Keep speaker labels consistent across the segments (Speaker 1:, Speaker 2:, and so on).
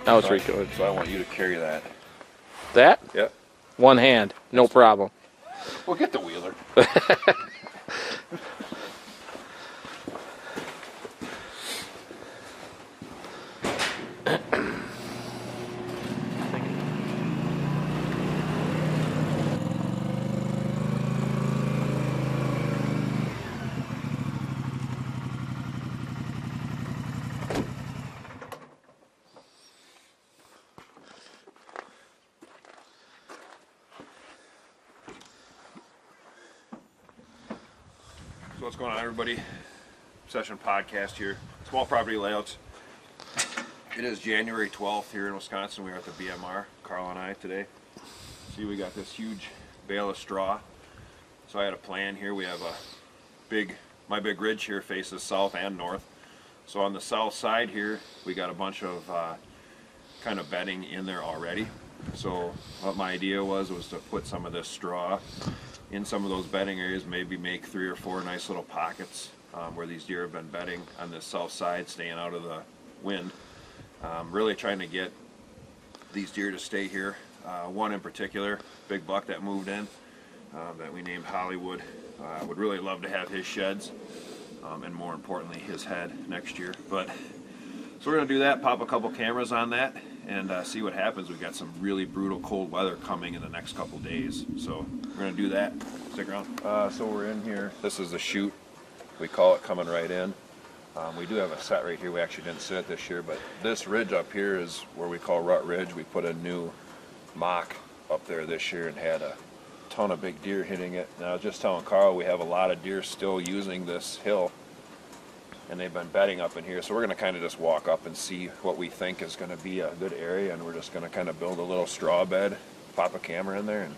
Speaker 1: That was pretty good.
Speaker 2: So I want you to carry that.
Speaker 1: That?
Speaker 2: Yep.
Speaker 1: One hand, no problem.
Speaker 2: We'll get the wheeler. So what's going on, everybody? Session podcast here. Small property layouts. It is January 12th here in Wisconsin. We're at the BMR, Carl and I today. See, we got this huge bale of straw. So I had a plan here. We have my big ridge here faces south and north. So on the south side here, we got a bunch of kind of bedding in there already. So what my idea was to put some of this straw in some of those bedding areas, maybe make 3 or 4 nice little pockets where these deer have been bedding on this south side, staying out of the wind. Really trying to get these deer to stay here. One in particular, big buck that moved in, that we named Hollywood. Would really love to have his sheds, and more importantly, his head next year. But so we're gonna do that, pop a couple cameras on that, and see what happens. We've got some really brutal cold weather coming in the next couple days, so we're gonna do that. Stick around. So we're in here. This is the chute. We call it coming right in. We do have a set right here. We actually didn't sit it this year, but this ridge up here is where we call Rut Ridge. We put a new mock up there this year and had a ton of big deer hitting it. And I was just telling Carl, we have a lot of deer still using this hill, and they've been bedding up in here. So we're going to kind of just walk up and see what we think is going to be a good area, and we're just going to kind of build a little straw bed, pop a camera in there, and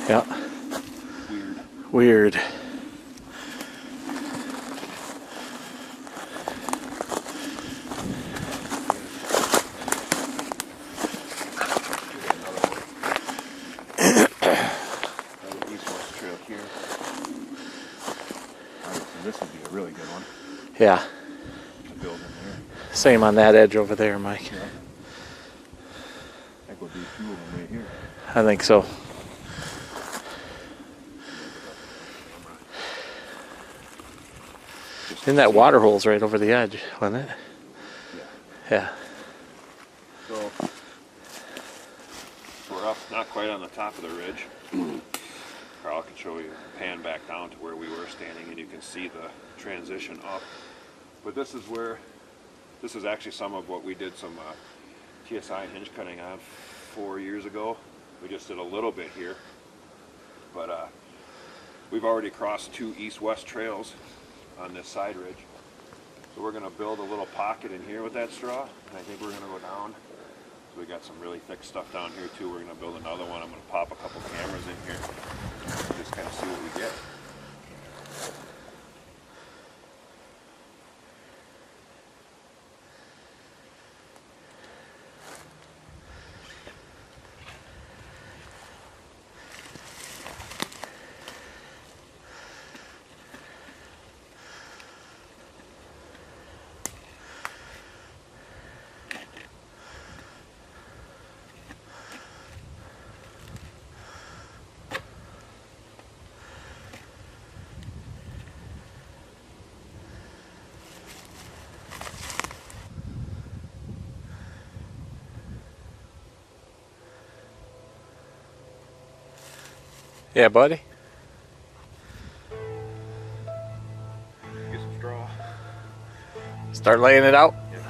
Speaker 1: yeah.
Speaker 2: Weird. This would be a really good one.
Speaker 1: Yeah.
Speaker 2: To build in there.
Speaker 1: Same on that edge over there, Mike.
Speaker 2: Yeah. I think we'll do 2 of them right here.
Speaker 1: I think so. And that water hole's right over the edge, wasn't it? Yeah.
Speaker 2: So we're up, not quite on the top of the ridge. Carl can show you, pan back down to where we were standing, and you can see the transition up. But this is actually some of what we did some TSI hinge cutting on 4 years ago. We just did a little bit here, but we've already crossed 2 east-west trails on this side ridge. So we're going to build a little pocket in here with that straw, and I think we're going to go down. So we got some really thick stuff down here too. We're going to build another one. I'm going to pop a couple cameras in here, just kind of see what we get.
Speaker 1: Yeah, buddy.
Speaker 2: Get some straw.
Speaker 1: Start laying it out.
Speaker 2: Yeah.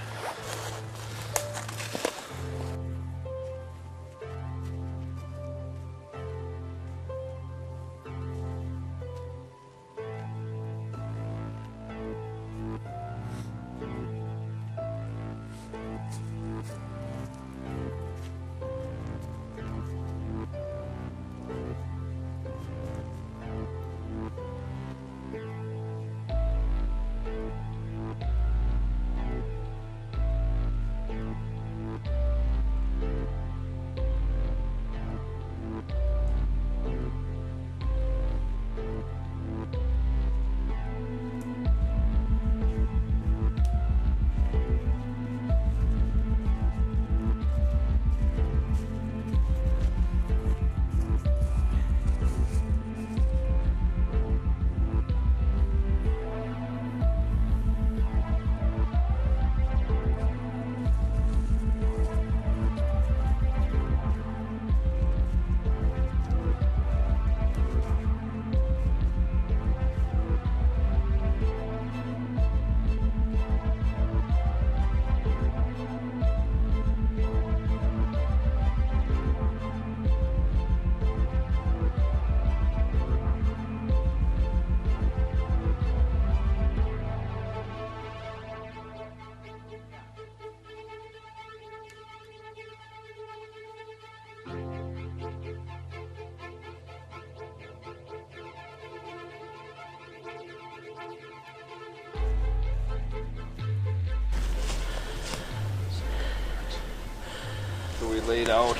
Speaker 2: laid out,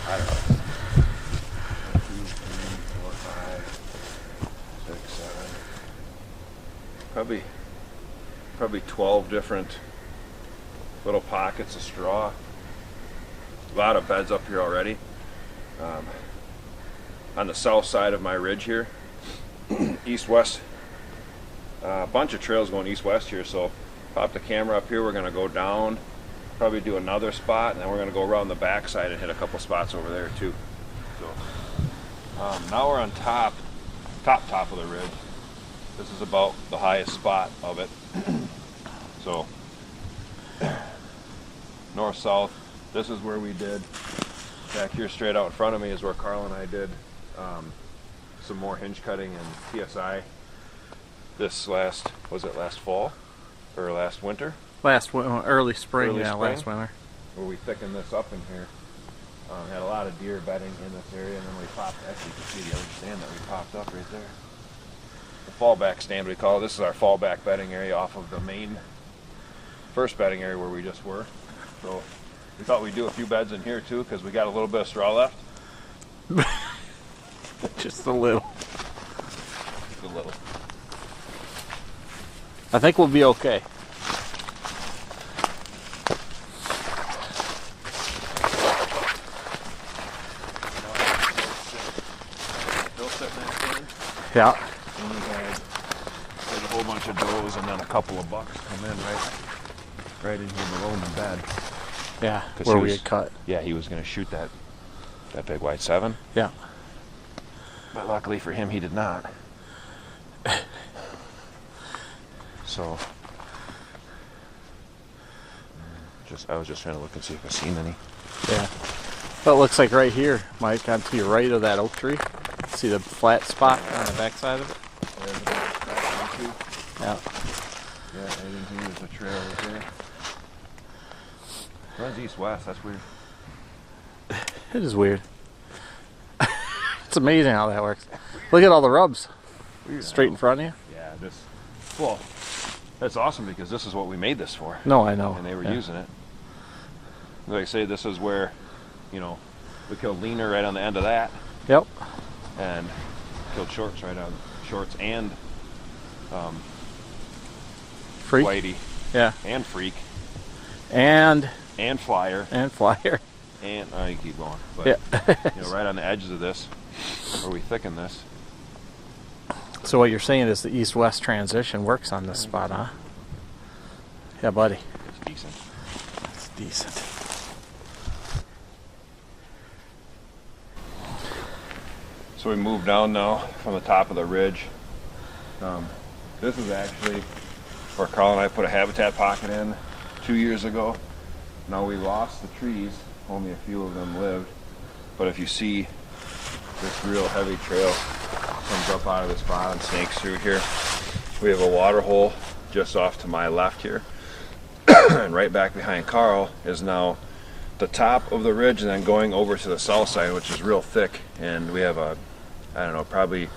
Speaker 2: I don't know, 1, 2, 3, 4, 5, 6, 7, probably 12 different little pockets of straw. A lot of beds up here already. On the south side of my ridge here, east-west, a bunch of trails going east-west here, so pop the camera up here, we're going to go down, probably do another spot, and then we're going to go around the backside and hit a couple spots over there too. So now we're on top of the ridge. This is about the highest spot of it. So north-south, this is where we did. Back here straight out in front of me is where Carl and I did some more hinge cutting and PSI this last fall or last winter?
Speaker 1: Early spring,
Speaker 2: Early
Speaker 1: yeah,
Speaker 2: spring,
Speaker 1: last winter.
Speaker 2: Where we thickened this up in here. Had a lot of deer bedding in this area, and then we popped, actually you can see the other stand that we popped up right there. The fallback stand we call it. This is our fallback bedding area off of the main first bedding area where we just were. So we thought we'd do a few beds in here too, because we got a little bit of straw left.
Speaker 1: Just a little.
Speaker 2: Just a little.
Speaker 1: I think we'll be okay. Yeah.
Speaker 2: And we had a whole bunch of does and then a couple of bucks come in right in here below in the bed.
Speaker 1: Yeah, where we had cut.
Speaker 2: Yeah, he was going to shoot that big white 7.
Speaker 1: Yeah.
Speaker 2: But luckily for him, he did not. So, I was just trying to look and see if I've seen any.
Speaker 1: Yeah. Well, it looks like right here, Mike, on to your right of that oak tree. See the flat spot on the back side of it? Yeah.
Speaker 2: Yeah, right in here is a trail right there. Runs east-west, that's weird.
Speaker 1: It is weird. It's amazing how that works. Look at all the rubs.
Speaker 2: Weird.
Speaker 1: Straight in front of you.
Speaker 2: Yeah, well, that's awesome because this is what we made this for.
Speaker 1: No, I know.
Speaker 2: And they were using it. Like I say, this is where, we killed leaner right on the end of that.
Speaker 1: Yep.
Speaker 2: And killed shorts right on shorts and
Speaker 1: Freak.
Speaker 2: Whitey.
Speaker 1: Yeah.
Speaker 2: And freak.
Speaker 1: And
Speaker 2: flyer.
Speaker 1: And flyer.
Speaker 2: And you keep going. But
Speaker 1: Yeah.
Speaker 2: right on the edges of this, where we thicken this.
Speaker 1: So what you're saying is the east-west transition works on this spot, huh? Yeah, buddy.
Speaker 2: It's decent.
Speaker 1: It's decent.
Speaker 2: So we moved down now from the top of the ridge. This is actually where Carl and I put a habitat pocket in 2 years ago. Now we lost the trees, only a few of them lived. But if you see this real heavy trail comes up out of this bottom, snakes through here. We have a water hole just off to my left here. And right back behind Carl is now the top of the ridge and then going over to the south side, which is real thick. And we have probably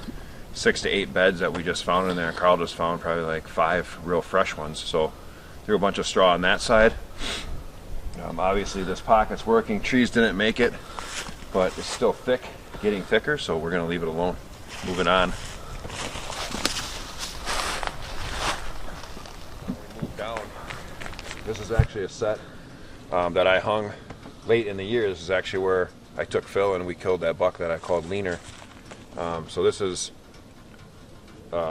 Speaker 2: 6 to 8 beds that we just found in there. Carl just found probably like 5 real fresh ones. So threw a bunch of straw on that side. Obviously this pocket's working. Trees didn't make it, but it's still thick, getting thicker, so we're gonna leave it alone. Moving on. We move down. This is actually a set that I hung late in the year. This is actually where I took Phil and we killed that buck that I called leaner. So this is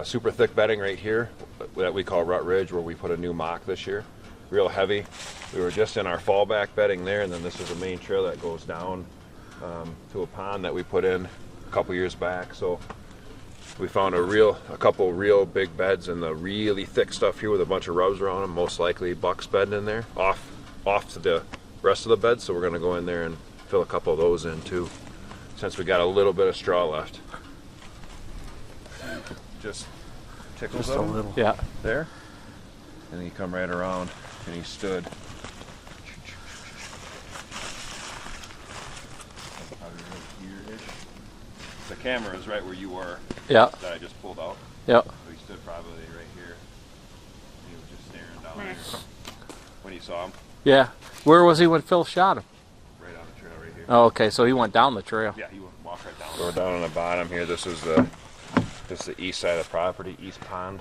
Speaker 2: super thick bedding right here that we call Rut Ridge, where we put a new mock this year. Real heavy. We were just in our fallback bedding there, and then this is a main trail that goes down to a pond that we put in a couple years back. So we found a couple real big beds in the really thick stuff here with a bunch of rubs around them, most likely bucks bedding in there, off to the rest of the bed. So we're going to go in there and fill a couple of those in too, since we got a little bit of straw left. Just tickles
Speaker 1: Just a
Speaker 2: of them.
Speaker 1: little. Yeah.
Speaker 2: There. And then you come right around and he stood. Probably right here-ish. The camera is right where you were.
Speaker 1: Yeah.
Speaker 2: That I just pulled out.
Speaker 1: Yep.
Speaker 2: So he stood probably right here. He was just staring down there when you saw him.
Speaker 1: Yeah. Where was he when Phil shot him?
Speaker 2: Right on the
Speaker 1: Oh, okay, so he went down the trail.
Speaker 2: Yeah, he would walk right down. So we're down on the bottom here. This is the east side of the property, East Pond,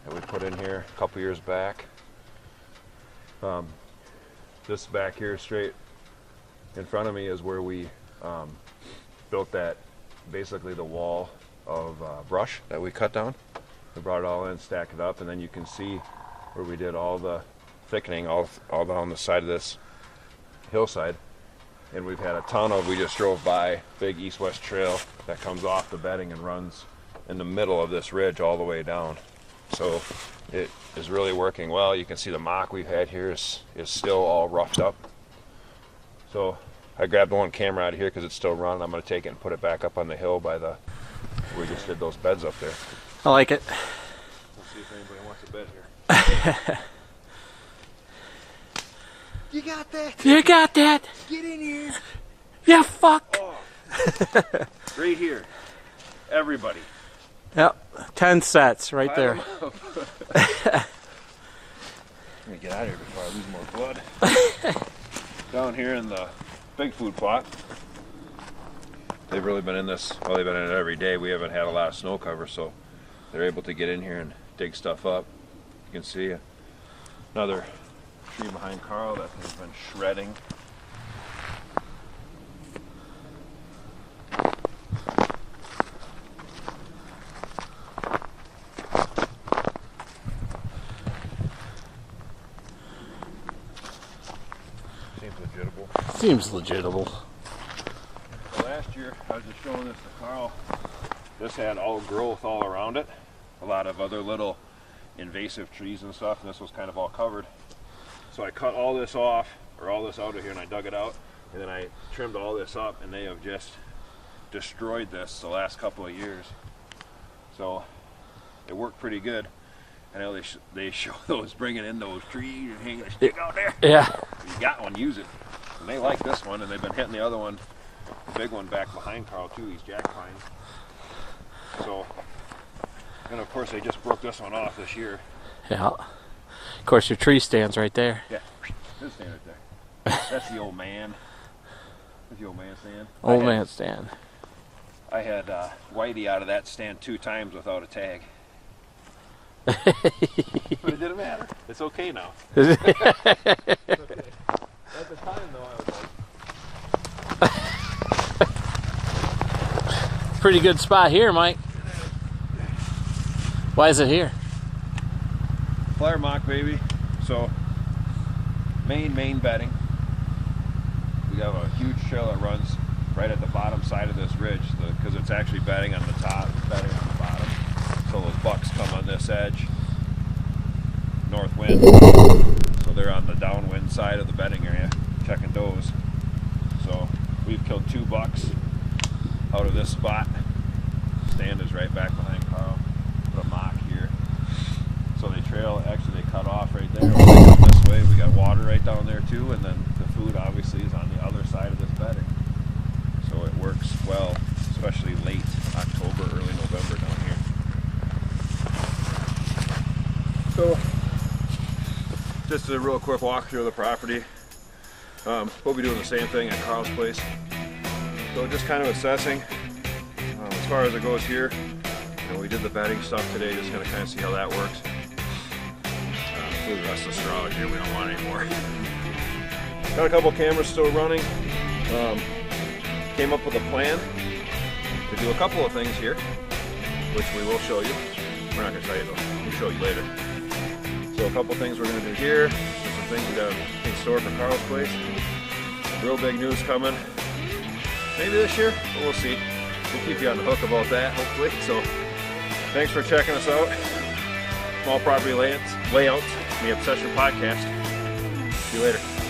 Speaker 2: that we put in here a couple years back. This back here, straight in front of me, is where we built that, basically the wall of brush that we cut down. We brought it all in, stacked it up, and then you can see where we did all the thickening all down the side of this hillside. And we've had a ton of, we just drove by, big east-west trail that comes off the bedding and runs in the middle of this ridge all the way down. So it is really working well. You can see the mock we've had here is still all roughed up. So I grabbed one camera out of here because it's still running. I'm going to take it and put it back up on the hill by the, we just did those beds up there.
Speaker 1: I like it.
Speaker 2: We'll see if anybody wants a bed here. You got that?
Speaker 1: You got that?
Speaker 2: Get in here.
Speaker 1: Yeah, fuck.
Speaker 2: Oh. Right here. Everybody.
Speaker 1: Yep, 10 sets right there.
Speaker 2: Let me get out of here before I lose more blood. Down here in the big food plot, they've really been in this, well, they've been in it every day. We haven't had a lot of snow cover, so they're able to get in here and dig stuff up. You can see another tree behind Carl that has been shredding.
Speaker 1: Seems legitimate.
Speaker 2: So last year, I was just showing this to Carl. This had all growth all around it. A lot of other little invasive trees and stuff, and this was kind of all covered. So I cut all this off, or all this out of here, and I dug it out, and then I trimmed all this up, and they have just destroyed this the last couple of years. So it worked pretty good. I know they show those bringing in those trees and hanging a stick out there.
Speaker 1: Yeah.
Speaker 2: If you got one, use it. And they like this one, and they've been hitting the other one, the big one back behind Carl too, these jack pines. So, and of course they just broke this one off this year.
Speaker 1: Yeah. Of course your tree stands right there.
Speaker 2: Yeah, this stand right there. That's the old man. That's the old man stand.
Speaker 1: Old man stand.
Speaker 2: I had Whitey out of that stand 2 times without a tag. But it didn't matter. It's okay now. It's okay. At the time, though, I was like...
Speaker 1: Pretty good spot here, Mike. Why is it here?
Speaker 2: Flyer mock, baby. So, main bedding. We have a huge trail that runs right at the bottom side of this ridge, because it's actually bedding on the top, bedding on the bottom. So those bucks come on this edge, north wind. So they're on the downwind side of the bedding area, checking does. So we've killed 2 bucks out of this spot. Stand is right back behind Carl. Put a mock here. So they trail, actually they cut off right there. When they come this way, we got water right down there too, and then the food obviously is on the other side of this bedding. So it works well, especially late October, early November down here. So, just a real quick walkthrough of the property. We'll be doing the same thing at Carl's place. So just kind of assessing as far as it goes here. We did the bedding stuff today, just gonna kind of see how that works. The rest of the straw here we don't want anymore. Got a couple cameras still running. Came up with a plan to do a couple of things here, which we will show you. We're not gonna tell you though, we'll show you later. So a couple things we're going to do here. There's some things we got in store for Carl's place. Real big news coming. Maybe this year, but we'll see. We'll keep you on the hook about that, hopefully. So thanks for checking us out. Small Property Layouts, the Obsession Podcast. See you later.